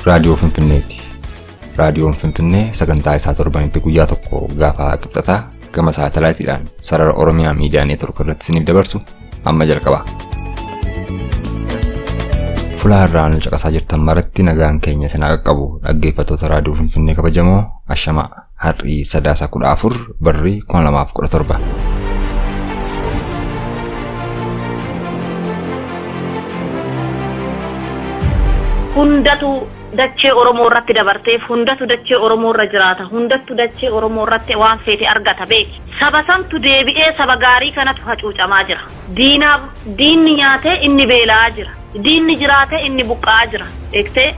raadiyoo Finfinneeti. Raadiyoon Finfinnee sagantaa isaa torbanitti guyyaa tokko gaafa qibxataa gama saatalaayitiidhaan sarara Oromiyaa Miidiyaa Neetwork irratti isiniif dabarsu amma jalqaba. Fuula irraan caqasaa jirtan maratti nagaan keenya isin qaqqabu dhaggeeffattoota raadiyoo Finfinnee kabajamoo ashamaa har'ii 14 barri 2017. Hundatu dachee Oromoo irratti dabarteef hundatu dachee Oromoo irra jiraata hundatu dachee Oromoo irratti waan feete argata beeki saba santu deebi'ee saba gaarii kanatu hacuucamaa jira diinni nyaatee inni beelaa jira diinni jiraatee inni buqqaa jira eegtee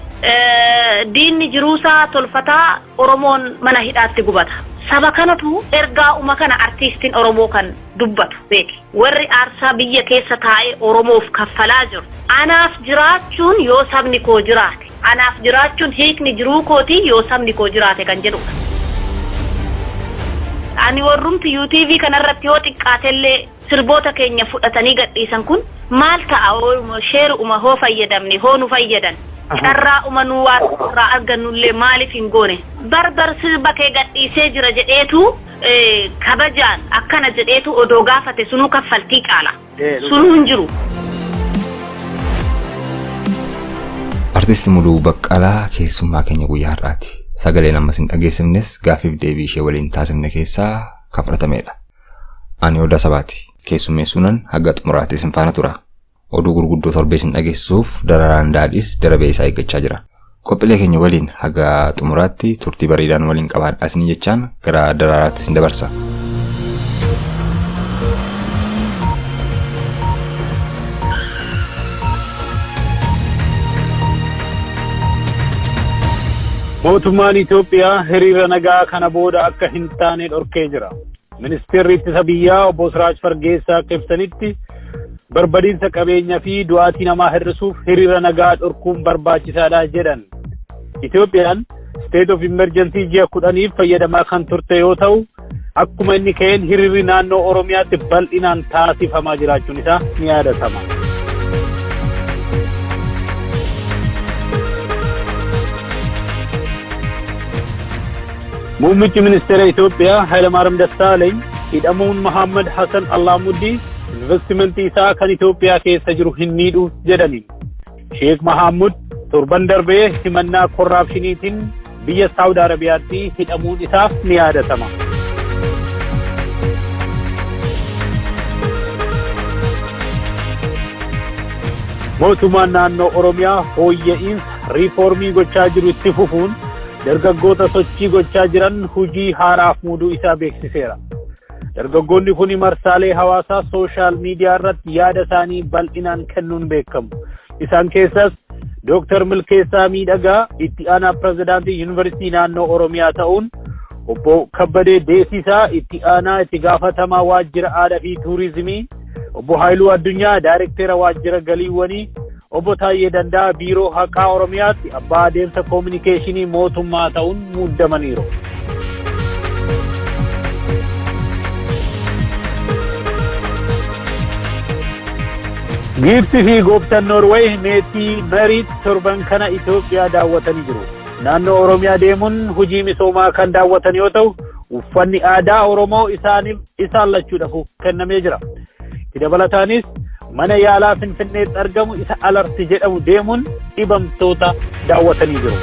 diinni jiruusaa tolfataa Oromoon mana hidhaatti gubata saba kanatu ergaa uma kana artiistiin Oromoo kan dubbatu beeki warri aarsaa biyya keessa taa'ee Oromoof kaffalaa jiru anaaf jiraachuun yoo sabni koo jiraate anaaf jiraachuun hiikni jiruu kooti yoo sabni koo jiraate kan jedhudha. Ani warrumti UTV kanarratti yoo xiqqaatellee sirboota keenya fudhatanii gadhiisan kun maal ta'a sheeruma hoo fayyadamne hoo nu fayyadan carraa umanuu waa argannullee maaliif hin goone barbar sirba kee gadhiisee jira jedheetu kabajaan akkana jedheetu odoo gaafate sunuu kaffaltii qaala sunuu hin jiru. Artisti Muluu Baqqalaa keessummaa keenya guyyaa har'aati. Sagaleen ammas hin dhageessifnes gaafiif deebii ishee waliin taasifne keessaa kan fudhatameedha. Ani Odaa Sabaati. Keessummeessuunan haga xumuraatti isin faana tura. Oduu gurguddoo torbee isin dhageessisuuf dararaan daadhiis darabee isaa eeggachaa jira. Qophiilee keenya waliin haga xumuraatti turtii bareedaan waliin qabaadhaa isin jechaan gara dararaatti isin dabarsa. Mootummaan Itoophiyaa hiriira nagaa kana booda akka hin taane dhorkee jira. Ministeerri ittisa biyyaa obbo Siraaj Fargeessaa akka ibsanitti barbadiinsa qabeenyaa fi du'aatii namaa hir'isuuf hiriira nagaa dhorkuun barbaachisaadha jedhan. Itoophiyaan state of emergency ji'a 10 fayyadamaa kan turte yoo ta'u, akkuma inni ka'een hiriirri naannoo Oromiyaatti bal'inaan taasifamaa jiraachuun isaa ni yaadatama. Muummichi ministeera Itoophiyaa Hayilamaariyaam Dassaaleny hidhamuun Mohaammed Hassan Alaamuddii investimentii isaa kan Itoophiyaa keessa jiru hin miidhu jedhani. Sheek Mahammud torban darbee himannaa korraapshiniitiin biyya Saawudi Arabiyaatti hidhamuun isaaf ni yaadatama. Mootummaan naannoo Oromiyaa fooyya'insa riifoormii gochaa jiru itti fufuun dargaggoota sochii gochaa jiran hojii haaraaf muuduu isaa beeksiseera. Dargaggoonni kun marsaalee hawaasaa sooshaal miidiyaa irratti yaada isaanii bal'inaan kennuun beekamu. Isaan keessas Dr. Milkeessaa Miidhagaa itti aanaa pirezidaantii Yuunivarsiitii naannoo Oromiyaa ta'uun, obbo Kabbadee Deesisaa itti aanaa itti gaafatamaa waajjira aadaa fi tuurizimii, obbo Haayiluu Addunyaa daayirektera waajjira galiiwwanii, obbo Taayyee Danda'a biiroo haqaa Oromiyaatti abbaa adeemsa koominikeeshinii mootummaa ta'uun muudamaniiru. Gibsi fi gooftaan Noorweey meetii Mariit torban kana Itoophiyaa daawwatanii jiru. Naannoo Oromiyaa deemuun hojii misoomaa kan daawwatan yoo ta'u, uffanni aadaa Oromoo isaan lachuudhaaf kennamee jira. Itti dabalataanis mana yaalaa Finfinneetti argamu isa alarti jedhamu deemuun dhibamtoota daawwatanii jiru.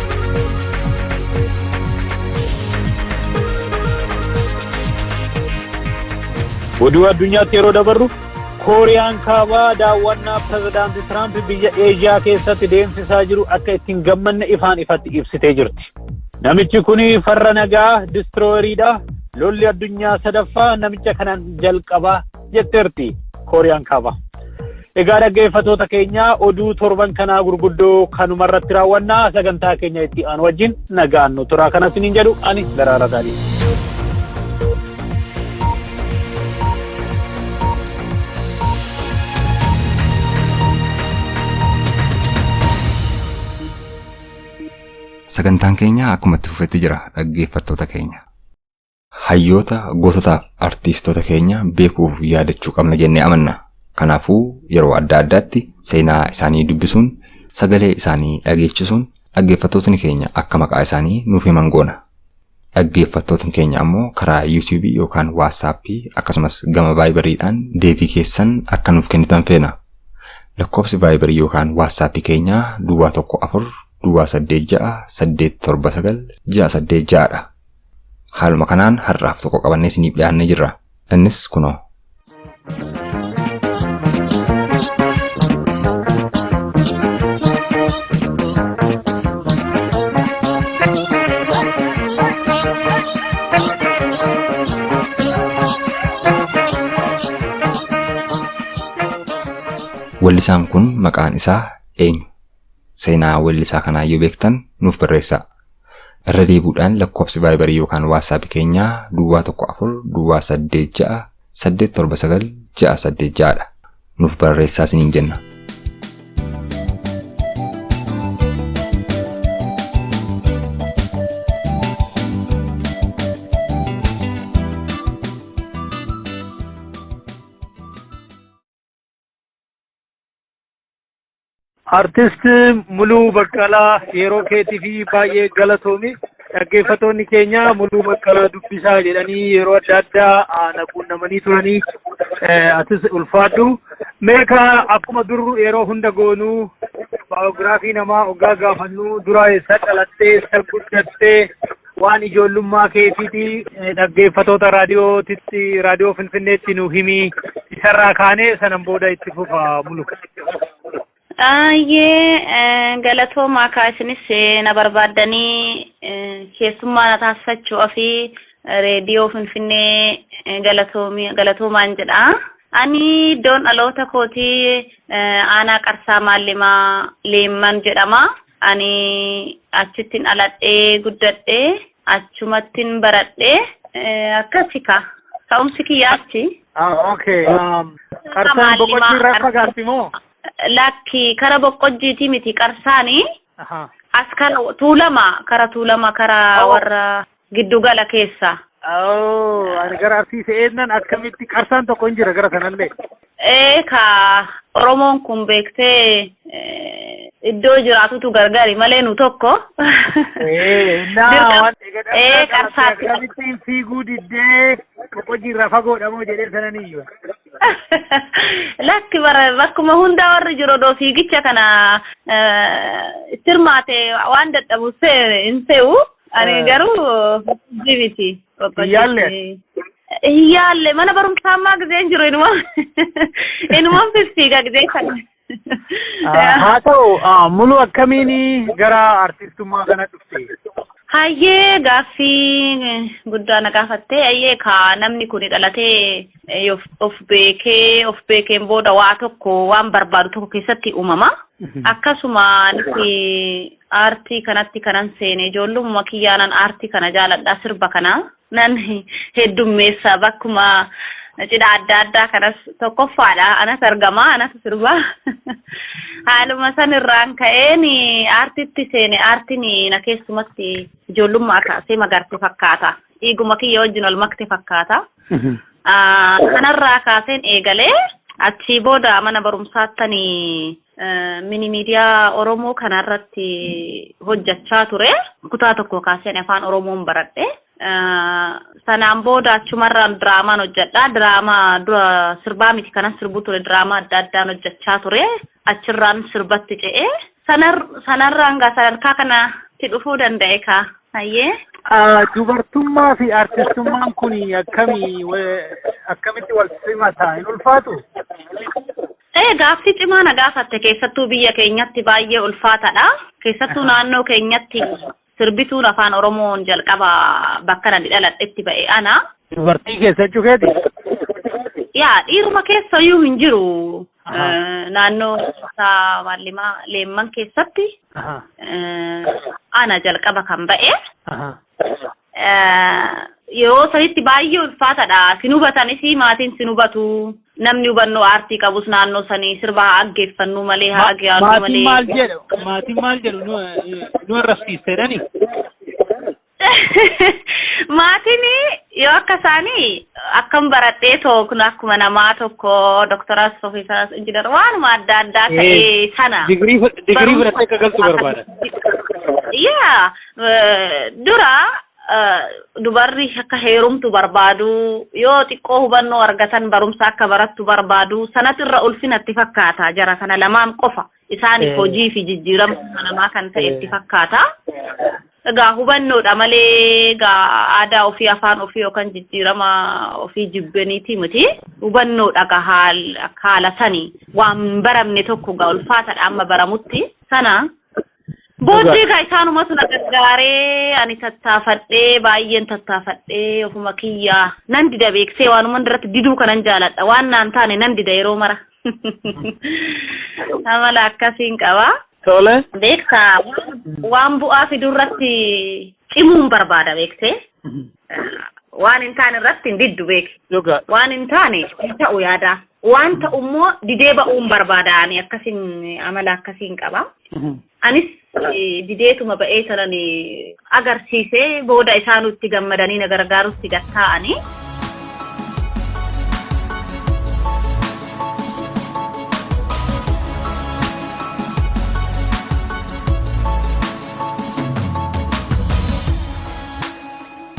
Oduu addunyaatti yeroo dabarru Kooriyaan kaabaa daawwannaa pirezidaantii Tiraamp biyya Eeshiyaa keessatti deemsisaa jiru akka ittiin gammanne ifaan ifatti ibsitee jirti. Namichi kun farra nagaa distrooyeriidha. Lolli addunyaa sadaffaa namicha kanaan jalqabaa jetteerti Kooriyaan kaabaa. Egaa dhaggeeffattoota keenya oduu torban kanaa gurguddoo kanumarratti raawwannaa sagantaa keenya itti aanu wajjin nagaan nu turaa kanas niin jedhu ani Daraaraa Daadhii. Sagantaan keenya akkuma itti fufetti jira dhaggeeffattoota keenya. Hayyoota goototaaf artiistoota keenya beekuuf yaadachuu qabna jennee amanna. Kanaafuu yeroo adda addaatti seenaa isaanii dubbisuun, sagalee isaanii dhageechisuun Dhaggeeffattootni keenya akka maqaa isaanii nuuf himan goona. Dhaggeeffattootni keenya ammoo karaa YouTube yookaan WhatsApp akkasumas gama Viberiidhaan deebii keessan akka nuuf kennitan feena. Lakkoofsi Viber yookaan WhatsApp keenya 14 286 879 dha. Haaluma kanaan har'aaf tokko qabannee isiniif dhiyaannee jirra. Innis kunoo. Wallisaan kun maqaan isaa eenyu? Seenaa wallisaa kanaa yoo beektan nuuf barreessaa. Irra deebuudhaan lakkoofsi Viber yookaan WhatsApp keenyaa 14 286 879 686 dha. Nuuf barreessaa isiniin jenna. Artist Muluu Baqqalaa yeroo keetii fi baay'ee galatoomi. Dhaggeeffattoonni keenya Muluu Baqqalaa dubbisaa jedhanii yeroo adda addaa naquunnamanii turanii atis ulfaadhu. Meeqa akkuma dur yeroo hunda goonuu baayogiraafii namaa hoggaa gaafannu dura eessa dhalattee eessa guddattee waan ijoollummaa keetiiti dhaggeeffattoota raadiyoo Finfinneetti nu himi. Isarraa kaanee sanan booda itti fufa Muluu. Galatoomaa kaasinis na barbaadanii keessummaa na taasifachuu fi reediyoo Finfinnee galatoomaan jedha. Ani iddoon dhaloota kootii aanaa Qarsaa Maallimaa Leemman jedhama. Ani achittiin dhaladhee guddadhee achumattiin baradhee akkasika ka'umsi kiyyaatti. Okay. Qarsaan boqochii irraa fagaatti moo? Lakki kara boqqojjiiti miti Qarsaani. As kara tuulama kara warra giddugala keessa. Ani gara Arsiisee eennan akkamitti Qarsaan tokko hin jira gara sanallee. Ka Oromoon kun beektee iddoo jiraatutu gargari malee nu tokko. Qarsaa akkamittiin fiiguu diddee boqqojjii irraa fagoodha moo jedhee sananiyyuu. Lakki bakkuma hunda warri jiru doo fiigicha kana hirmaate waan dadhabu hin se'u. Ani garuu jimiti. Hiyyalle mana barumsaa ammaa gizeen jiru inumaan fiiga gizee kana. Haa ta'u Muluu akkamiin gara artistummaa kana dhufte? Hayyee gaaffii guddaa na gaafattee hayyee ka namni kun dhalatee of beekeen booda waa tokko waan barbaadu tokko keessatti uumama. Akkasuma nuti aartii kanatti kanan seene ijoollummaa kiyyaanan aartii kana jaaladhaa sirba kana nan heddummeessa bakkuma cidha adda addaa kanas tokkoffaadha anas argama anas sirba. Haaluma sanirraan ka'een aartiitti seene aartiin na keessumatti ijoollummaa kaasee magarte fakkaata. Dhiiguma kiyya wajjin ol makte fakkaata. Kanarraa kaaseen eegalee achii booda mana barumsaattanii mini miidiyaa Oromoo kanarratti hojjechaa ture. Kutaa tokko kaaseen afaan Oromoon baradhe. Sanaan booda achumarraan diraamaan hojjedha. Diraamaa dura sirbaa miti kanan sirbu ture diraamaa adda addaan hojjechaa ture. Achirraan sirbatti ce'ee sanarraan sadarkaa kanatti dhufuu danda'e ka hayyee. Dubartummaa fi artistummaan kun akkamitti wal simata hin ulfaatu? Gaaffii cimaa na gaafatte keessattuu biyya keenyatti baay'ee ulfaatadha. Keessattuu naannoo keenyatti sirbituun afaan Oromoon jalqaba bakka nani dhaladhetti ba'e ana. Dubartii keessa jechuukeeti? Yaa dhiiruma keessa iyyuu hin jiru. Naannoo Maallimaa Leemman keessatti ana jalqaba kan ba'e. Yeroo sanitti baay'ee ulfaatadha. Sin hubatanis maatiin sin hubatu. Namni hubannoo aartii qabus naannoo sanii sirba haa aggeeffannu malee haa aggeeffannu malee. Maatiin maal jedhu nu arrabsiisedhani? Maatiin yoo akka isaanii akkam baradhee tokko akkuma namaa tokko doktoraas ofiisaas injinar waanuma adda addaa ta'ee sana. Digirii fudhattee akka galtu barbaada. yaa dura dubarri akka heerumtu barbaadu yoo xiqqoo hubannoo argatan barumsa akka barattu barbaadu sanatirra ulfinatti fakkaata jara kana lamaan qofa isaaniif hojii fi jijjiirama namaa kan ta'e itti fakkaata. Egaa hubannoodha malee egaa aadaa ofii afaan ofii yookaan jijjiirama ofii jibbaniiti miti hubannoodha haala sanii waan baramne tokko gaa ulfaataadha amma baramutti sana. Booddee gaa isaanumatu na gargaaree ani tattaafadhee baay'een tattaafadhee ofuma kiyyaa nan dida beeksee waanuma irratti diduu kanan jaaladha waan naan taane nan dida yeroo mara. Amala akkasiin qaba. Tole. Beektaa waan bu'aa fiduu irratti cimuun barbaada beektee. Waan hin taane irratti hin diddu beek. Waan hin taane ta'u yaada. Waan ta'u immoo didee ba'uun barbaada ani akkasiin amala akkasiin qaba. Anis dideetuma ba'ee sanan agarsiisee booda isaanutti gammadanii na gargaarutti gatta'anii.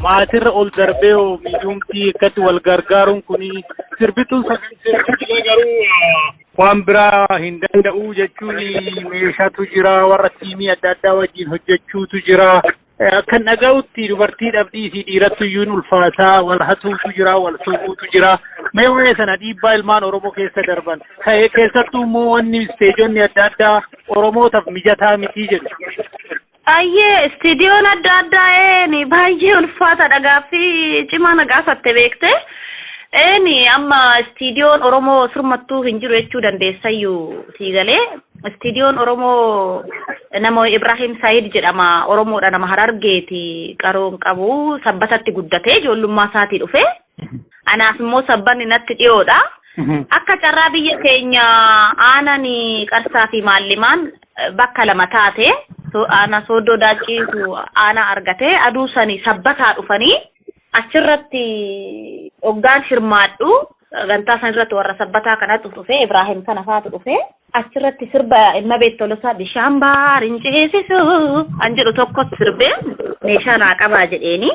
Maatirra ol darbee miidhumti akkatti wal gargaaruun kuni sirbituun garuu waan biraa hin danda'u jechuun meeshaatu jira warra tiimii adda addaa wajjin hojjechuutu jira. Kan dhaga'utti dubartii dhabdii fi dhiirattu iyyuu ulfaataa wal hatuutu jira wal suuquutu jira. Mee waa'ee sana dhiibbaa ilmaan Oromoo keessa darban keessattuu immoo wanni isteejonni adda addaa Oromootaaf mijataa miti jedhu. Ayyee istiidiyoon adda addaa ni baay'ee ulfaata dhagaafi cimaa na gaafatte beekte. Amma istiidiyoon Oromoo sirmattuu hin jiru jechuu dandeessayyuu siigalee. Istiidiyoon Oromoo nama Ibrahim Said jedhama Oromoodha nama Harargeeti qaroon qabu sabbatatti guddatee ijoollummaa isaatii dhufe. Anaaf immoo sabbanni natti dhiyoodha. Akka carraa biyya keenya aanani qarsaa fi maallimaan bakka lama taate. Ana Soodoo Daaciitu ana argate aduu sani sabbataa dhufanii achirratti hoggaan hirmaadhu gantaa san irratti warra sabbataa kanatu dhufe Ibrahim sana faatu dhufe achirratti sirba ilma beettolosaa bishaan baariin ceesisu an jedhu tokko sirbe meeshaa naa qabaa jedheeni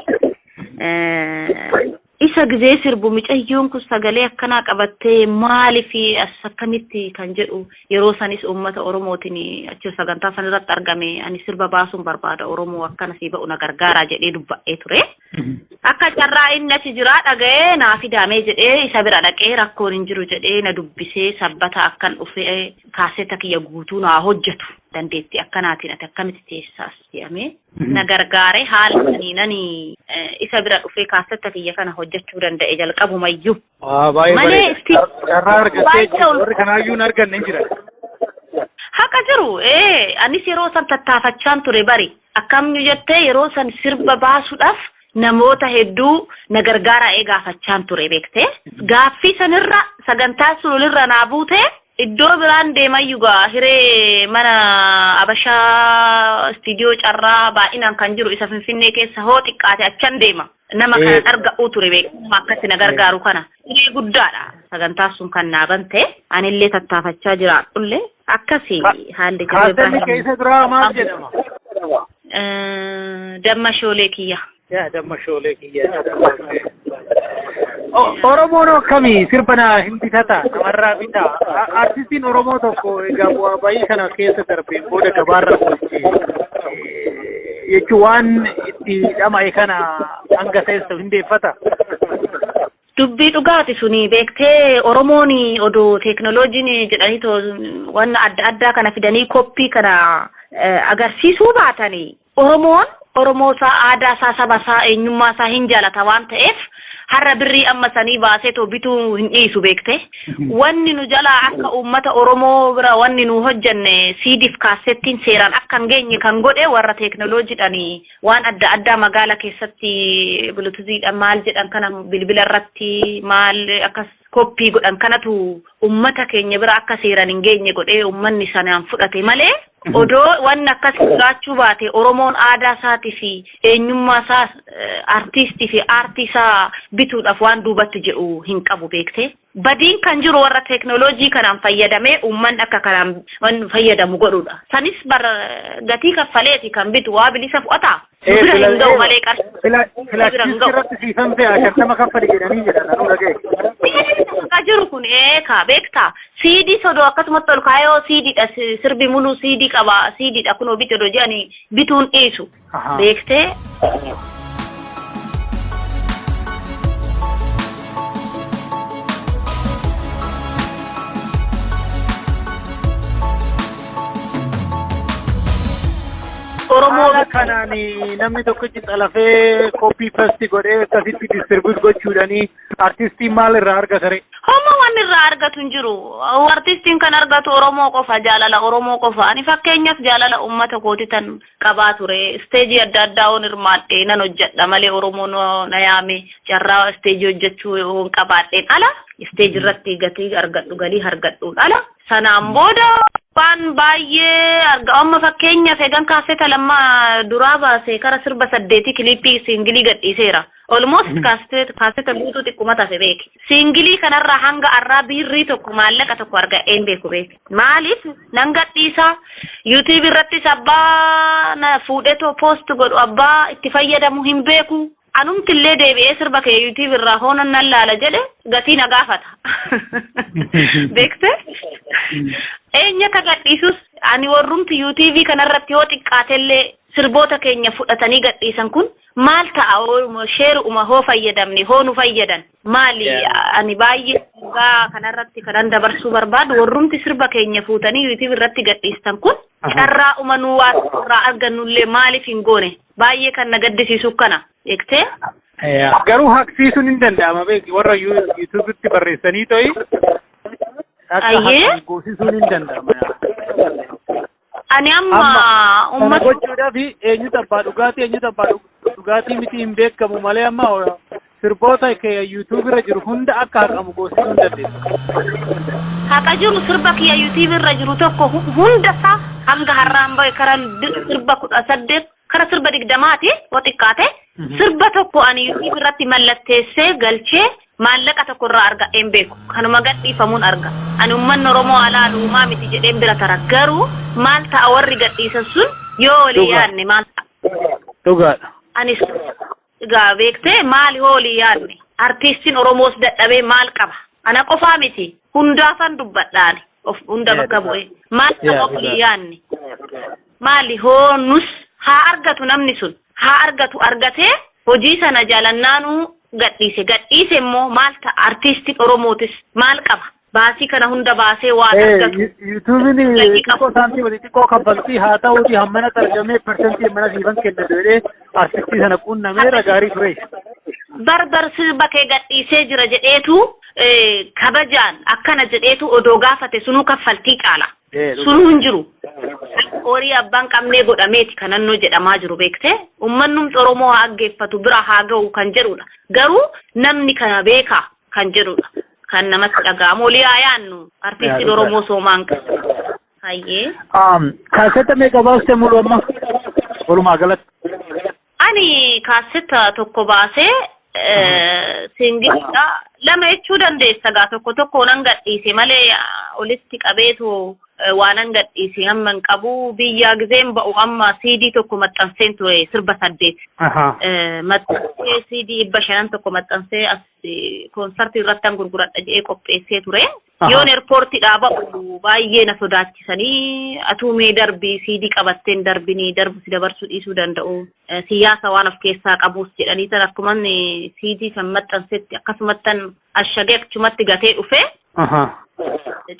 isa gizee sirbu micayyoon kun sagalee akkanaa qabattee maaliifi akkamitti kan jedhu yeroo sanis uummata Oromootiin achi sagantaa san irratti argame ani sirba baasuun barbaada Oromoo akkana si ba'u na gargaaraa jedhee dubba'ee ture. Akka carraa inni achi jira dhaga'ee naa fidaamee jedhee isa bira dhaqee rakkoon hin jiru jedhee na dubbisee sabbata akkan dhufee kaaseta kiyya guutuu naa hojjetu dandeetti akkanaatiin ati akkamitti teessaas jedhamee na gargaare haala saniinanii isa bira dhufee kaaseta kiyya kana hojjechuu danda'e jalqabumayyuu. Malee carraa argattee warri kanaayyuu hin arganne hin jiran. Haqa jiru anis yeroo san tattaafachaan ture bari akkamni jettee yeroo san sirba baasuudhaaf namoota hedduu na gargaaraa gaafachaan ture beektee gaaffii sanirra sagantaa sululirra naa buutee iddoo biraan deemayyuu gaa hiree mana Abashaa istiidiyoo carraa baay'inaan kan jiru isa Finfinnee keessa hoo xiqqaate achan deema nama kana arga'uu ture beekama akkatti na gargaaru kana hiree guddaadha sagantaa sun kan naa bante anillee tattaafachaa jiraadhullee akkasii haalli Kaasetii keessa duraa maal jedhama? Damma Shoolee kiyya. Damma Shoolee kiyya. Oromoon akkamii sirba hin bitata namarraa bitaa artistiin Oromoo tokko egaa bu'aa bayii kana keessa darbeen booda gabaarra jechuun waan itti dhama'e kana hanga ta'eessa hindeeffata. Dubbii dhugaati suni beektee Oromoon odoo teeknooloojiin jedhanii waan adda addaa kana fidanii koppii kana agarsiisuu baatanii Oromoosaa aadaa isaa saba isaa eenyummaa isaa hin jaalata waan ta'eef har'a birrii amma sanii baasee too bituu hin dhiisu beekte wanni nu jalaa akka uummata Oromoo bira wanni nu hojjenne siidiif kaasettiin seeraan akka hin geenye kan godhe warra teeknooloojiidhaan waan adda addaa magaala keessatti bulutuziidhaan maal jedhan kana bilbila irratti maal akkas koppii godhan kanatu uummata keenya bira akka seeraan hin geenye godhee uummanni sanaan fudhate malee Odoo waan akkas jiraachuu baate Oromoon aadaa isaatii fi eenyummaa isaa artistii fi aartii isaa bituudhaaf waan duubatti jedhu hin qabu beektee. Badiin kan jiru warra teknooloojii kanaan fayyadamee uummanni akka kanaan waan fayyadamu godhudha. Sanis gatii kaffaleeti kan bitu waa bilisa fudhata. Bira hin ga'u malee irratti siisan fe'a shantama kaffali jedhanii jedhan anuu dhaga'e. Jiru kun eekaa beektaa CD sodoo akkasumatti ol kaayoo CDdha sirbi muluu CD qaba CDdha kunoo bitu odoo jedhanii bituun dhiisu beektee. Oromoo kanaan namni tokkichi xalafee koppii pasti godhee akkasitti distribuut gochuudhanii artistiin maal irraa argatare? Homma waan irraa argatu hin jiru. Artistiin kan argatu Oromoo qofa jaalala Oromoo qofa. Ani fakkeenyaaf jaalala uummata kooti tan qabaa ture. Isteejii adda addaa on hirmaadhee nan hojjedha malee Oromoo na yaame carraa isteejii hojjechuu hin qabaadheen ala isteejii irratti gatii argadhu galii argadhuun ala. Sanaan booda waan baay'ee amma fakkeenyaaf eegan kaaseta lammaa duraa baasee kara sirba 8 kilipii singilii gadhiiseera. Almost kaaseta guutuu xiqquma tafe beeki. Singilii kanarraa hanga arraa birrii tokko maallaqa tokko arga'een beeku beeki. Maaliif nan gadhiisa YouTube irrattis abbaa na fuudhetoo post godhu abbaa itti fayyadamu hin beeku. Anumtillee deebi'ee sirba kee YouTube irraa hoonan nan laala jedhe gatii na gaafata. Beektee? Eenya ka gadhiisus ani warrumti YouTube kanarratti yoo xiqqaatellee sirboota keenya fudhatanii gadhiisan kun maal ta'a sheeruma hoo fayyadamne hoo nu fayyadan maali ani baay'ee gaa kanarratti kanan dabarsuu barbaadu warrumti sirba keenya fuutanii YouTube irratti gadhiistan kun carraa umanuu waa argannullee maaliif hin goone baay'ee kan na gaddisiisu kana beektee. Garuu haqsiisuun hin danda'ama beeki warra YouTubetti barreessanii to'i. Ayyee. Goosisuun hin danda'ama. Ani amma uummata gochuudhaaf eenyutu abbaa dhugaatii miti hin beekamu malee amma sirboota YouTube irra jiru hunda akka haqamu goosisuu hin dandeessu. Haqa jiru sirba kiyya YouTube irra jiru tokko hundasaa hanga har'aan bahe kara sirba 18 kara sirba 20ti yoo xiqqaate sirba tokko ani YouTube irratti mallatteessee galchee maallaqa tokko irraa arga'een beeku kanuma gadhiifamuun arga ani uummanni Oromoo alaalu maa miti jedheen bira tara garuu maal ta'a warri gadhiisan sun yoo walii yaadne maal ta'a dhugaadha anis egaa beektee maali yoo walii yaadne artistiin Oromoos dadhabee maal qaba ana qofaa miti hundaafan dubbadhaani of hunda bakka bu'ee maal ta'a walii yaadne maali hoo nus haa argatu namni sun haa argatu argatee hojii sana jaalannaanuu gadhiise immoo maal ta'a artistii Oromootis maal qaba baasii kana hunda baasee waan argatu YouTube'n xiqqoo saantii walitti xiqqoo kaffaltii haa ta'uuti hammana tarjamee persentii mana siifan kenna jedhee artistii sana quunnameera gaarii ture. Barbar sirba kee gadhiisee jira jedheetu kabajaan akkana jedheetu odoo gaafate sunuu kaffaltii qaala. Sunuu hin jiru. Horii abbaan qabnee godhameeti kanannoo jedhamaa jiru beektee ummannumti Oromoo haa aggeeffatu bira haa ga'u kan jedhudha. Garuu namni kana beekaa kan jedhudha. Kan namatti dhaga'amu olii haa yaannu artistiin Oromoo soomaan qabu. Hayyee. Kaasetta meeqa baastee mulu amma? Walumaa galatti. Ani kaasetta tokko baasee singilidha lama jechuu dandeessa gaa tokko nan gadhiise malee olitti qabeetu waanan gadhiise amma hin qabu biyyaa gizeen ba'u amma CD tokko maxxanseen ture sirba 8 maxxansee CD 500 tokko maxxansee as koonsartii irratti an gurguradha jedhee qopheessee ture yoon eerpoortiidhaa ba'u baay'ee na sodaachisanii atuumee darbii CD qabatteen darbinii darbu si dabarsuu dhiisuu danda'u siyaasa waan of keessaa qabuus jedhanii tan akkuma CD kan maxxanseetti akkasumattan ashagee achumatti gatee dhufe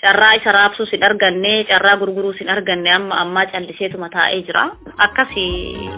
carraa isa raabsuus hin arganne carraa gurguruus hin arganne amma calliseetuma taa'ee jira akkasii.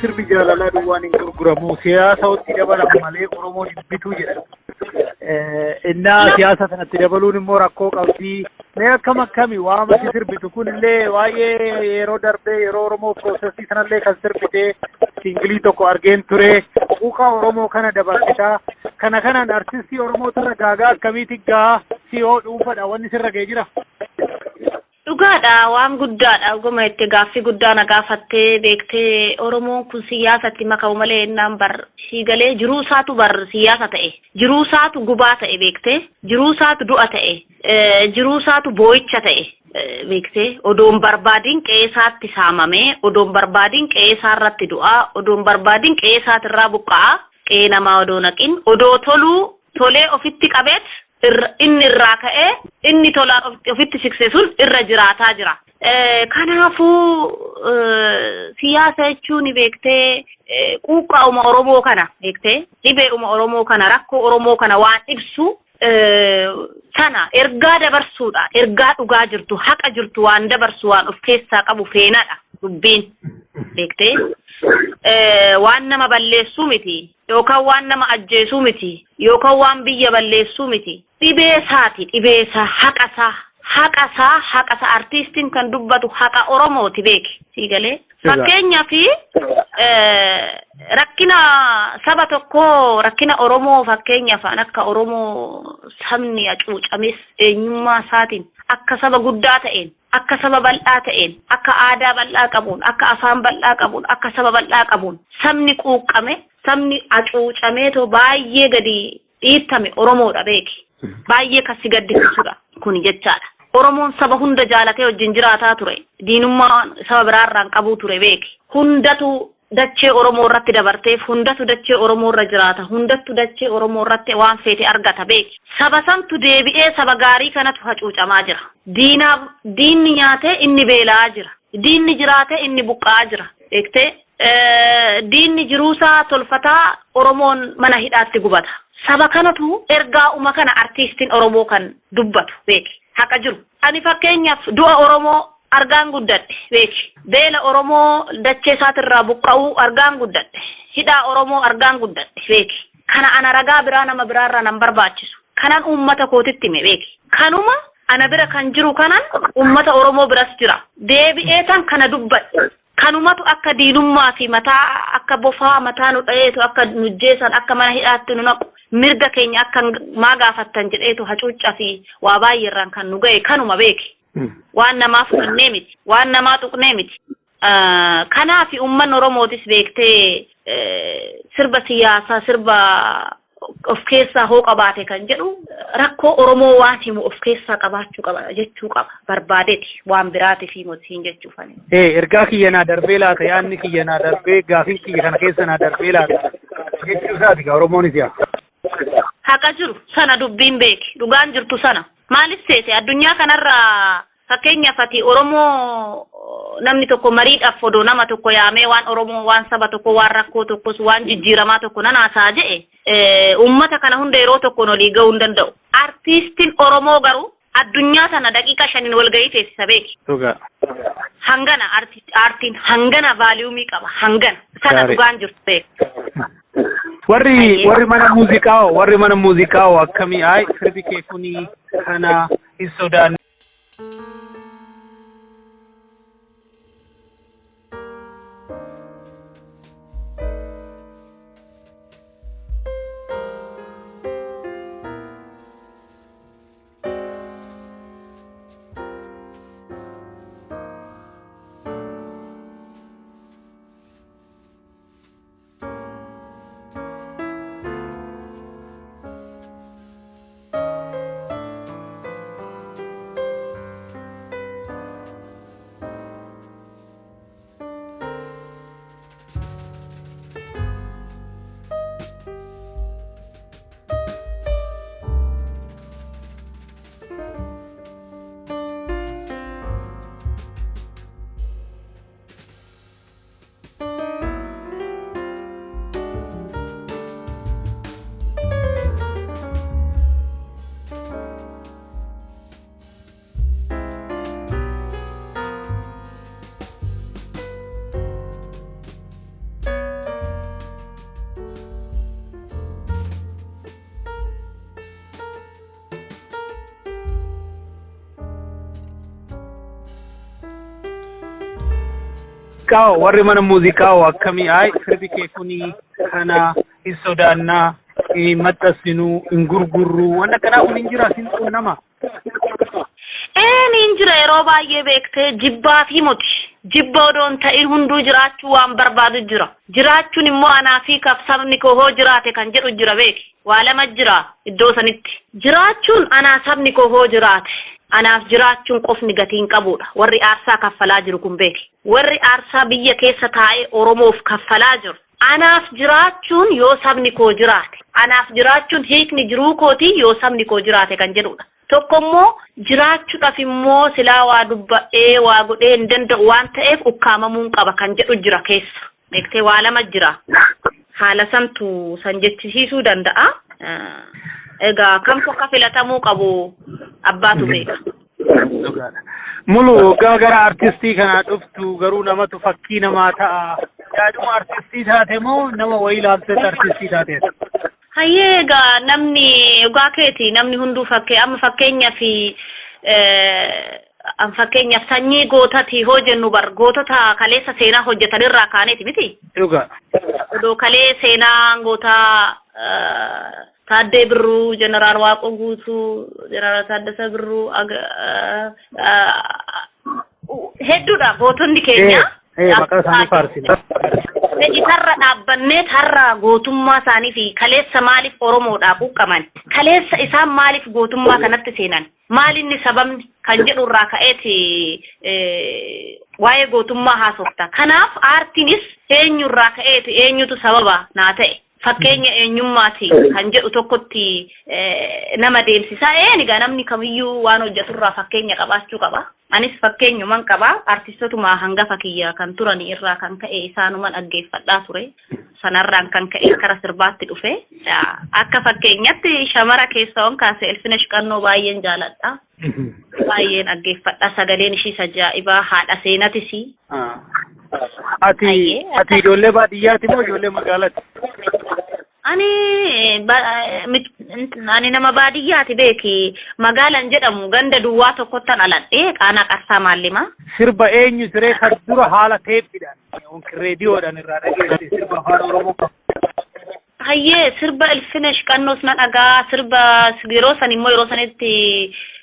sirbi jaalalaa duwwaan hin gurguramu siyaasa walitti dabalan malee Oromoon hin bituu jedhan. Innaa siyaasa sanatti dabaluun immoo rakkoo qabdi. Mee akkami waamati sirbitu kunillee waa'ee yeroo darbee yeroo Oromoo piroosesii sanallee kan sirbitee singilii tokko argeen ture. Quuqaa Oromoo kana dabarsitaa. Kanaan artistii Oromoo irra gaagaa akkamiiti gaa siyoo dhuunfadha wanni sirra ga'ee jira. Dhugaadha waan guddaadha oguma itti gaaffii guddaa na gaafattee beektee Oromoon kun siyaasatti makamu malee innaan bar siigalee jiruu isaatu bar siyaasa ta'e jiruu isaatu gubaa ta'e beektee jiruu isaatu du'a ta'e jiruu isaatu boo'icha ta'e beektee odoon barbaadiin qe'eesaatti saamamee odoon barbaadiin qe'eesaarratti du'aa odoon barbaadiin qe'eesaatirraa buqqa'aa qe'ee namaa odoo naqin odoo tolee ofitti qabeet inni irraa ka'ee inni tolaan ofitti siqse sun irra jiraataa jira. Kanaafuu siyaasa jechuun beektee quuqqaa'uma Oromoo kana beektee dhibee'uma Oromoo kana rakkoo Oromoo kana waan ibsu sana ergaa dabarsuudha. Ergaa dhugaa jirtu haqa jirtu waan dabarsu waan of keessaa qabu feenadha dubbiin beektee. Waan nama balleessuu miti yookaan waan nama ajjeesuu miti yookaan waan biyya balleessuu miti dhibeesaa haqasaa artiistiin kan dubbatu haqa Oromooti beeki siigalee fakkeenyaaf rakkina saba tokkoo rakkina Oromoo fakkeenyaaf akka Oromoo sabni hacuucames eenyummaa isaatiin akka saba guddaa ta'een akka saba bal'aa ta'een akka aadaa bal'aa qabuun akka afaan bal'aa qabuun akka saba bal'aa qabuun sabni quuqqame sabni hacuucameetoo baay'ee gadi dhiittame Oromoodha beeki baay'ee kasi gaddisiisudha kun jechaadha. Oromoon saba hunda jaalatee wajjin jiraataa ture diinummaa saba biraarraan qabuu ture beeki hundatu dachee Oromoo irratti dabarteef hundatu dachee Oromoo irra jiraata hundattu dachee Oromoo irratti waan feete argata beeki saba santu deebi'ee saba gaarii kanatu hacuucamaa jira diinni nyaatee inni beelaa jira diinni jiraatee inni buqqaa jira beektee diinni jiruusaa tolfataa Oromoon mana hidhaatti gubata saba kanatu ergaa uma kana artiistiin Oromoo kan dubbatu beeki haqa jiru ani fakkeenyaaf du'a Oromoo argaan guddadhe beeki beela Oromoo dachee isaatirraa buqqa'uu argaan guddadhe hidhaa Oromoo argaan guddadhe beeki kana ana ragaa biraa nama biraarraa nan barbaachisu kanan uummata kootitti hime beeki kanuma ana bira kan jiru kanan uummata Oromoo biras jira deebi'ee tan kana dubbadhe kanumatu akka diinummaa fi mataa akka bofaa mataa nu dha'eetu akka nujjeessan akka mana hidhaatti nu naqu mirga keenya akka maa gaafattan jedheetu hacuuccaa fi waa baay'eerraan kan nu ga'e kanuma beeki waan namaa fudhannee miti waan namaa tuqnee miti kanaaf uummanni Oromootis beektee sirba siyaasaa sirba of keessaa hoo qabaate kan jedhu rakkoo Oromoo waan himu of keessaa qabaachuu qaba jechuu qaba barbaadeeti waan biraatiif himutiin jechuufani. Ergaa kiyya naa darbee laata yaadni kiyya naa darbee gaafii kiyya kana keessa naa darbee laata jechuu isaati gaa Oromoonis yaa. Haqa jiru sana dubbiin beeki dhugaan jirtu sana maaliif seete addunyaa kanarraa fakkeenyaaf ati Oromoo namni tokko mariidhaaf odoo nama tokko yaamee waan Oromoo waan saba tokko waan rakkoo tokkos waan jijjiiramaa tokko nan haasaa jedhe uummata kana hunda yeroo tokkoon olii ga'uu hin danda'u. Artiistiin Oromoo garuu addunyaa sana daqiiqa 5 wal ga'ii teessisa beeki. Hangana artiin hangana vaaliyuumii qaba hangana sana dhugaan jirtu beeki. warri mana muuziqaa akkamii sirbi kee kuni kana hin sodaanne. muuziqaa warri mana muuziqaa akkamii ay sirbi kee kuni kana hin sodaannaa maxxansinu hin gurgurru wanna kana kun hin jira sin nama niin jira yeroo baay'ee beektee jibbaa fi moti jibba odoon ta'in hunduu jiraachuu waan barbaadu jira jiraachuun immoo anaa fi sabni koo hoo jiraate kan jedhu jira beeki waa lama jira iddoo sanitti jiraachuun anaa sabni koo hoo jiraate anaaf jiraachuun qofni gatiin qabudha warri aarsaa kaffalaa jiru kun beeki warri aarsaa biyya keessa taa'ee oromoof kaffalaa jiru anaaf jiraachuun yoo sabni koo jiraate anaaf jiraachuun hiikni jiruu kooti yoo sabni koo jiraate kan jedhudha tokkommoo jiraachuudhaaf immoo silaa waa dubba'ee waa godhee hin danda'u waan ta'eef ukkaamamuun qaba kan jedhu jira keessa beektee waa lama jira haala santu san jechisiisuu danda'a egaa kamtu akka filatamuu qabu abbaatu beeka. Mulu gara artistii kana dhuftu garuu namatu fakkii namaa ta'a yaaduma artistii taate moo nama wayii ilaaltee artistii taate? Hayyee egaa namni dhugaa keeti namni hunduu amma fakkeenyaaf sanyii gootati hoo jennu bar gootota kaleessa seenaa hojjetanirraa kaaneeti miti. Dhugaa. Odoo kalee seenaa goota Taaddee Birruu, Jeneraal Waaqoo Guutuu, Jeneraal Taaddasaa Birruu hedduudha gootonni keenya. Maqaa isaanii faarsina. Isarra dhaabbannee har'a gootummaa isaanii fi kaleessa maaliif Oromoodhaaf qaman kaleessa isaan maaliif gootummaa kanatti seenan maalinni sababni kan jedhu irraa ka'eeti waa'ee gootummaa haasofta kanaaf aartiinis eenyurraa ka'eeti eenyutu sababa naa ta'e fakkeenya eenyummaati kan jedhu tokkotti nama deemsisaa eenigaa namni kamiyyuu waan hojjeturraa fakkeenya qabaachuu qaba. Anis fakkeenyuman qaba artistotuma hangafa kiyya kan turani irraa kan ka'e isaanuman dhaggeeffadhaa ture sanarraan kan ka'e kara sirbaatti dhufe akka fakkeenyatti shamara keessa on kaase Elfinesh Qannoo baay'een jaaladha baay'een dhaggeeffadha sagaleen ishii ajaa'ibaa haadha seenatisi ati ijoollee baadiyyaati moo ijoollee magaalaati? Ani nama baadiyyaati beeki magaalaan jedhamu ganda duwwaa tokkottan aladhee qaanaa qarsaa maallima. Sirba eenyu siree kan dura haala teeppiidhaan reediyoodhaan irraa dhageesse sirba afaan Oromoo. Hayyee sirba Elfinesh Qannoos na dhagaa sirba yeroo san immoo yeroo sanitti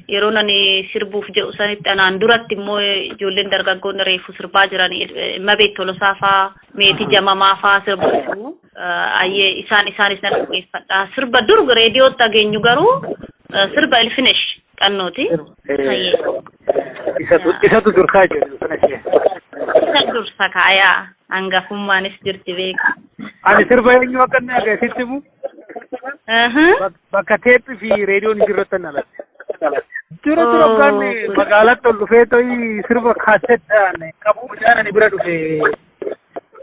yeroo nani sirbuuf jedhu sanitti anaan duratti immoo ijoolleen dargaggoonni reefu sirbaa jiran Mabeet Tolosaa faa Meetii Jamamaa faa sirbu ayyee isaanis na dhaggeeffadha sirba dur reediyootti dhageenyu garuu sirba Elfinesh Qannooti. Isatu dursaa jedhu sana ishee. Isa dursa kaayaa hangafummaanis jirti beeka. Ani sirba eenyu akka inni agarsiisti mu? Bakka teeppii fi reediyoon jirratti nalatti. Dura kan magaalatti ol dhufee to'i sirba kaasettaan qabu jaanani bira dhufe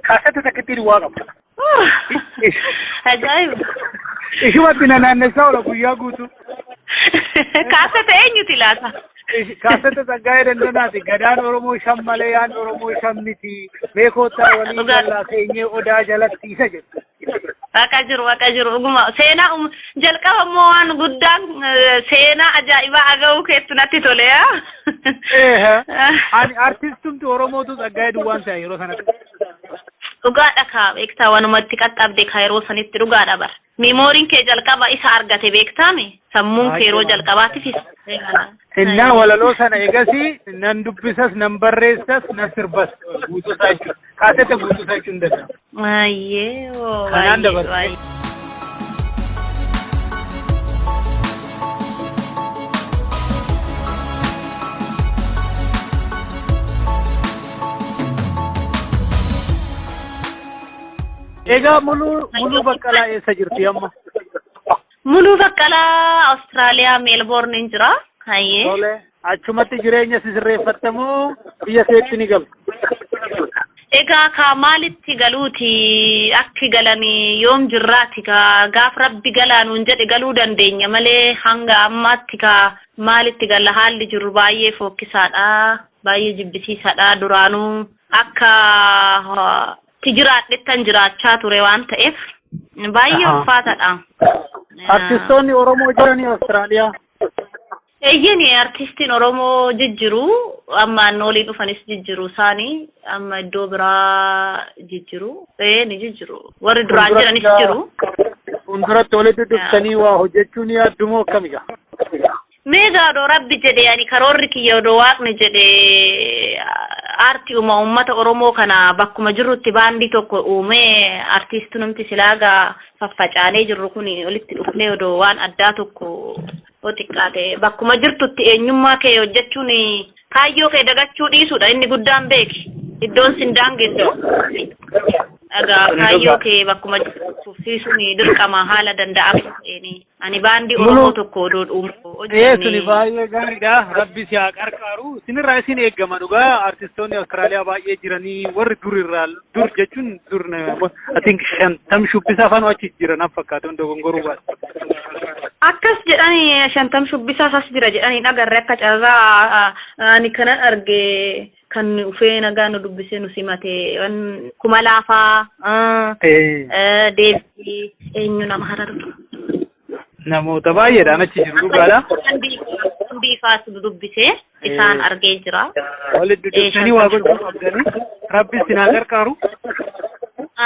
kaasetta takkitti duwwaa qabu. Ajaa'iba. Ishumatti na naannessaa oola guyyaa guutuu. Kaasetta eenyuti laata? Kaasetta Saggaayee Dandanaati. Gadaan Oromoo shan malee yaan Oromoo shan miti. Beekootaa walii jallaa keenyee odaa jalatti isa jedhu. Akka jiru dhuguma seenaa jalqaba immoo waan guddaan seenaa ajaa'ibaa aga'uu keetti natti tole ani artistumti Oromootu Saggaayee duwwaan ta'a yeroo sanatti. Dhugaadha kaa beektaa wanumatti qaxxabde kaa yeroo sanitti dhugaadha bara. Memooriin kee jalqaba isa argate beektaame sammuun kee yeroo jalqabaatiif Innaa walaloo sana egasii nan dubbisas nan barreessas nan sirbas guutuusaa jechuudha. Kaasetta guutuusaa jechuun danda'a. Ayyee Kanaan dabarsa. Egaa Muluu Baqqalaa eessa jirti amma? Muluu Baqqalaa Awustiraaliyaa Meelboorn jira. Hayyee. Tole achumatti jireenya sirreeffattamoo biyya keetti ni galu? Egaa kaa maalitti galuuti akki galanii yoom jirraati kaa gaaf rabbi galaanuun jedhe galuu dandeenya malee hanga ammaatti kaa maalitti galla haalli jiru baay'ee fokkisaadha baay'ee jibbisiisaadha duraanuu akka tijiraadhettan jiraachaa ture waan ta'eef baay'ee ulfaataadha. Artistoonni Oromoo jiranii Awustiraaliyaa? Eeyyeni artistiin Oromoo jijjiru amma noolii dhufanis jijjiru isaanii amma iddoo biraa jijjiru ni jijjiru warri duraan jiranis jiru. Fuulduratti walitti dhuftanii waa hojjechuun yaaddumoo akkamiga? Meegaadho rabbi jedhe ani karoorri kiyya odoo waaqni jedhe aartii uummata Oromoo kana bakkuma jirrutti baandii tokko uumee artiistii numti silaagaa faffacaanee jirru kun walitti dhufnee odoo waan addaa tokko xiqqaate bakkuma jirtutti eenyummaa kee hojjechuun kaayyoo kee dagachuu dhiisuudha inni guddaan beeki iddoon sin daangessu egaa kaayyoo kee bakkuma fufsiisuun dirqama haala danda'amu ta'een ani baandii Oromoo tokko odoo dhuunfoo hojjenne. Suni baay'ee gaariidha rabbi si haa qarqaaru sinirraa isin eeggama dhugaa artistoonni Awustiraaliyaa baay'ee jiranii warri dur jechuun dur I think 50 shubbisa afaan achi jiran fakkaatu hundoo gongoruu baatu. Akkas jedhanii 50 shubbisaas as jira jedhanii dhagarre akka carraa ani kana arge kan ufee nagaa nu dubbisee nu simate kuma laafaa deebii eenyu nama hararu namoota baay'eedhaan achi jiru dhugaadha. Hundiifaas nu dubbisee isaan argee jira. Walitti dubbisanii waa godhuu qabdanii rabbi si haa qarqaaru.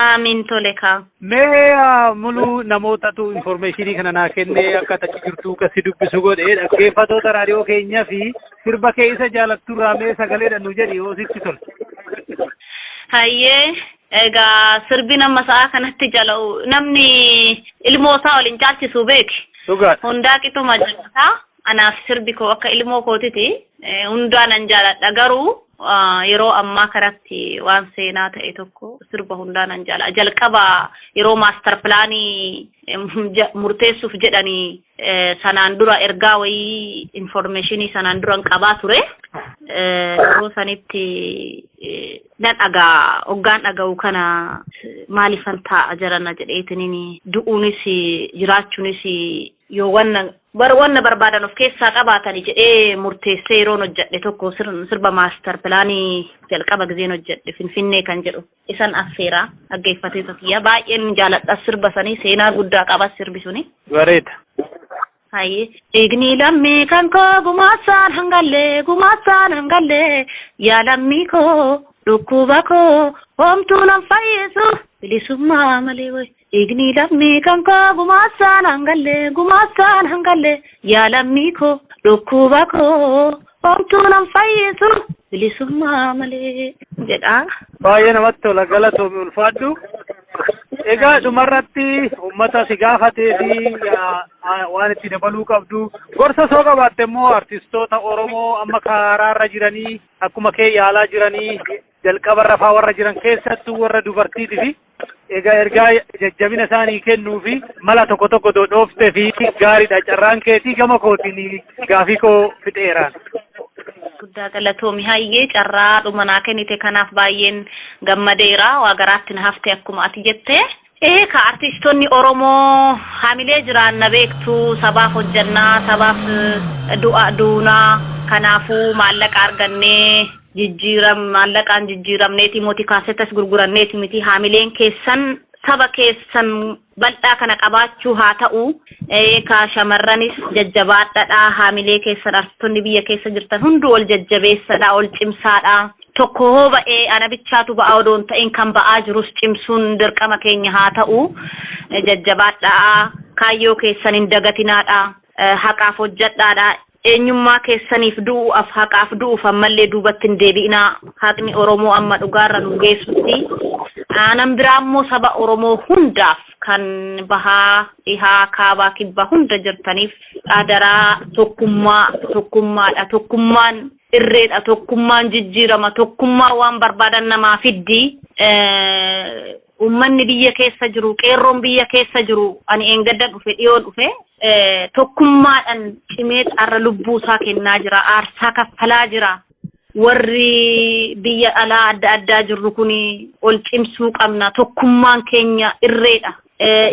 Amiin tole kaa. Mee mulu namootatu informationii kana naa kennee akka achi jirtu kasi dubbisu godhee dhaggeeffatoota raadiyoo keenyaa fi sirba kee isa jaalatturraa mee sagaleedhaan nu jedhi yoo sitti tole. Hayyee egaa sirbi nama sa'a kanatti jala'u namni ilmoo isaa waliin caalchisu beeki. Dhugaadha. Hundaa qixuma jalataa anaaf sirbi koo akka ilmoo kootiti hundaa nan jaaladha garuu yeroo ammaa karatti waan seenaa ta'e tokko sirba hundaa nan jaalladha. Jalqaba yeroo master plaanii murteessuuf jedhanii sanaan dura ergaa wayii informationii sanaan dura qabaa ture. Yeroo sanitti nan dhagaa hoggaan dhaga'u kana maalifan taa'a jarana jedheetiniin du'uunis jiraachuunis yoo wanna barbaadan of keessaa qabaatani jedhee murteessee yeroon hojjedhe tokko sirba master plaanii jalqaba gizeen hojjedhe Finfinnee kan jedhu isan affeeraa dhaggeeffatee Safiyaa baay'een jaaladha sirba sanii seenaa guddaa qaba sirbi suni. Bareeda. Hayyee dhiigni lammii kan koo gumaasaan hangalle yaa lammii koo dhukkuba koo homtuu nan fayyisu bilisummaa malee way. Dhiigni lammii kan koo gumaasaan hangalle yaa lammii koo dhukkuba koo homtuu nan fayyisu bilisummaa malee jedha. Baay'ee namatti tola galatoomii ulfaadhu. Egaa dhumarratti uummata si gaafatee fi waan itti dabaluu qabdu gorsa soo qabaatte immoo artistoota Oromoo amma karaarra jiranii akkuma kee yaalaa jiranii jalqaba rafaa warra jiran keessattuu warra dubartiitii fi egaa ergaa jajjabina isaanii kennuu fi mala tokko tokko dhodhooftee fi gaariidha carraan keetii gama kootiin gaafii koo fixeeraan. Guddaa galatoomi hayyee carraa dhuma naa kennite kanaaf baay'een gammadeera waa garaatti na hafte akkuma ati jette. Ka artistoonni Oromoo hamilee jiran na beektu sabaaf hojjannaa sabaaf du'a duunaa kanaafuu maallaqa argannee maallaqaan jijjiiramneeti mootii kaasetas gurguranneeti miti hamileen keessan saba keessan bal'aa kana qabaachuu haa ta'u ka shamarranis jajjabaadhaadha hamilee keessan artistoonni biyya keessa jirtan hunduu ol jajjabeessadha ol cimsaadha. Tokko hoo ba'ee ana bichaatu ba'aa odoon ta'in kan ba'aa jirus cimsuun dirqama keenya haa ta'u jajjabaadhaa kaayyoo keessan hin dagatinaadha haqaaf hojjedhaadha eenyummaa keessaniif du'uuf haqaaf du'uuf ammallee duubatti hin deebi'inaa haqni Oromoo amma dhugaarra nu geessutti aanan biraa immoo saba Oromoo hundaaf kan bahaa dhihaa kaabaa kibba hunda jirtaniif adaraa tokkummaadha tokkummaan irreedha tokkummaan jijjiirama tokkummaa waan barbaadan namaa fiddi ummanni biyya keessa jiru qeerroon biyya keessa jiru ani engadda dhufe dhiyoo dhufe tokkummaadhaan cimee xarra lubbuu isaa kennaa jira aarsaa kaffalaa jira warri biyya alaa adda addaa jirru kuni ol cimsuu qabna tokkummaan keenya irreedha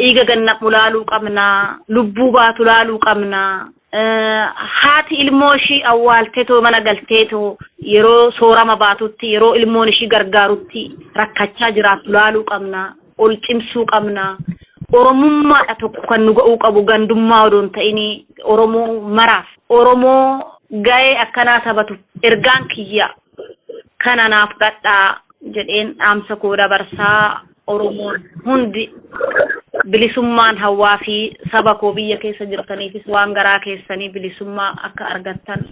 dhiiga ganna mulaaluu qabna lubbuu baatu laaluu qabna haati ilmoo ishii awwaalteetoo mana galteetoo yeroo soorama baatutti yeroo ilmoon ishii gargaarutti rakkachaa jiraatu laaluu qabna ol cimsuu qabna oromummaadha tokko kan nu ga'uu qabu gandummaa odoon ta'ini oromoo maraaf oromoo ga'ee akkanaa taphatu ergaan kiyya kana naaf gadhaa jedheen dhaamsa koo dabarsaa oromoon hundi bilisummaan hawaa fi saba koo biyya keessa jirtaniifis waan garaa keessanii bilisummaa akka argattan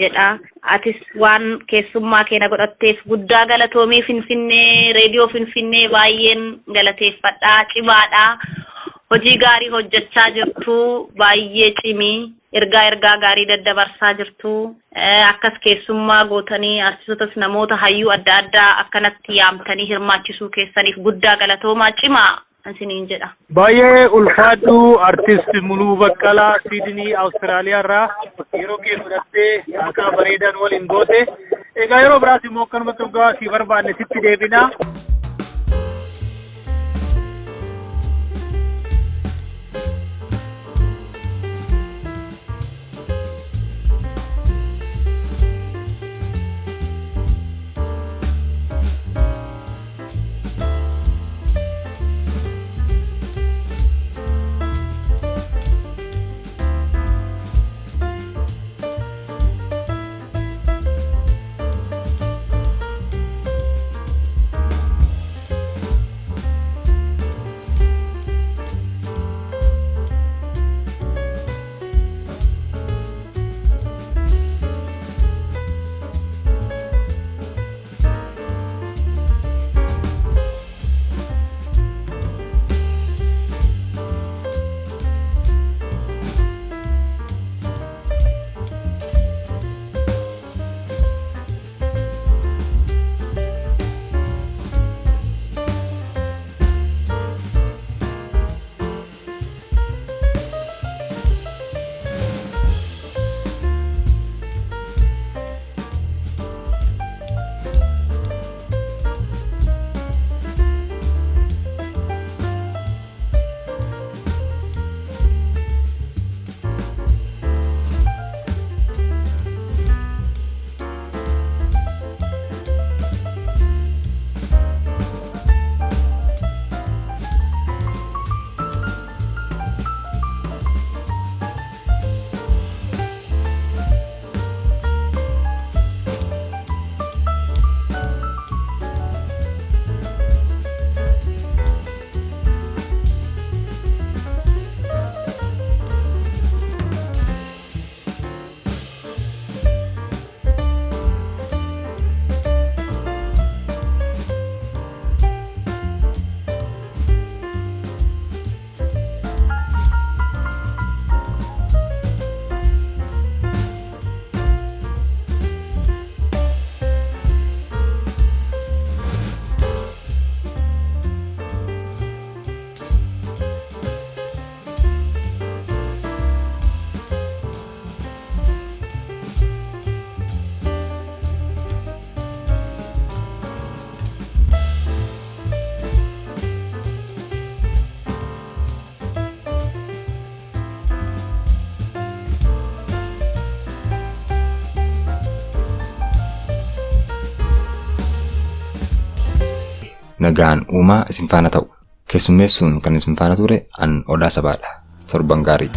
jedha. Atis waan keessummaa keenya godhatteef guddaa galatoomii Finfinnee reediyoo Finfinnee baay'een galateeffadhaa cimaadhaa hojii gaarii hojjechaa jirtu baay'ee cimii ergaa gaarii daddabarsaa jirtu akkas keessummaa gootanii artistotas namoota hayyuu adda addaa akkanatti yaamtanii hirmaachisuu keessaniif guddaa galatoomaa cimaa isiniin jedha. Baay'ee ulfaadhu artist Muluu Baqqalaa Sidney Austraaliyaa irraa yeroo kee fudhattee akka bareedan waliin goote egaa yeroo biraas immoo akkanumatti dhugaa si barbaanne sitti deebina. nagaan uumaa isin faana ta'u keessummeessuun kan isin faana ture an Odaa Sabaadha. Torban gaarii.